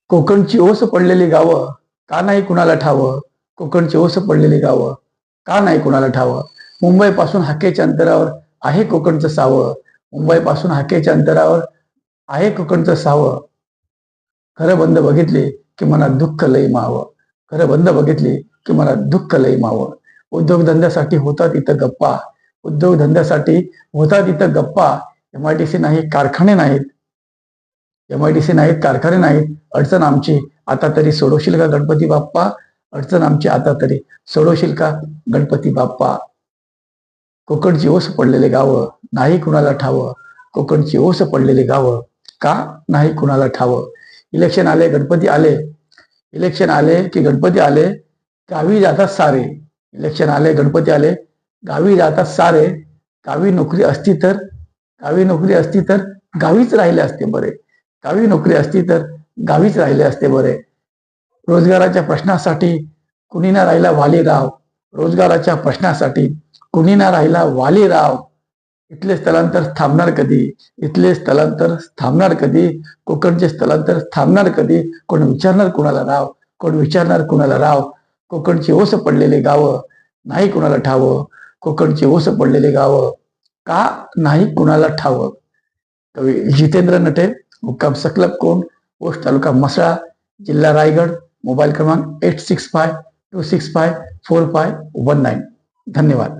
कोकणची ओस पडलेली गावं का नाही कुणाला ठावं. कोकणची ओस पडलेली गावं का नाही कुणाला ठावं. मुंबईपासून हाकेच्या अंतरावर आहे कोकणचं सावं. मुंबईपासून हाकेच्या अंतरावर आहे कोकणचं सावं. खरं बंद बघितली की मनात दुःख लई मावं. खरं बंद बघितली की मनात दुःख लई मावं. उद्योगधंद्यासाठी होतात इथं गप्पा. उद्योगधंद्यासाठी होतात इथं गप्पा. MIDC नाही, कारखाने नाहीत. MIDC नाहीत, कारखाने नाहीत. अडचण आमची आता तरी सोडवशील का गणपती बाप्पा. अडचण आमची आता तरी सोडवशील का गणपती बाप्पा. कोकणची ओस पडलेले गावं नाही कुणाला ठावं. कोकणची ओस पडलेली गावं का नाही कुणाला ठावं. इलेक्शन आले, गणपती आले. इलेक्शन आले की गणपती आले, गावी जातात सारे. इलेक्शन आले, गणपती आले, गावी जातात सारे. गावी नोकरी असती तर गावी नोकरी असती तर गावीच राहिले असते बरे. गावी नोकरी असती तर गावीच राहिले असते बरे. रोजगाराच्या प्रश्नासाठी कुणी ना राहिला वालीराव. रोजगाराच्या प्रश्नासाठी कुणी ना राहिला वालीराव. इथले स्थलांतर थांबणार कधी. इथले स्थलांतर थांबणार कधी. कोकणचे स्थलांतर थांबणार कधी. कोण विचारणार कुणाला राव. कोण विचारणार कुणाला राव. कोकणची ओस पडलेले गावं नाही कुणाला ठावं. कोकणची ओस पडलेले गावं का नाही कुणाला ठावं. कवी जितेंद्र नटे, मुक्काम सकलब कोण, पोस्ट तालुका म्हसळा, जिल्हा रायगड. मोबाईल क्रमांक 8652654519. धन्यवाद.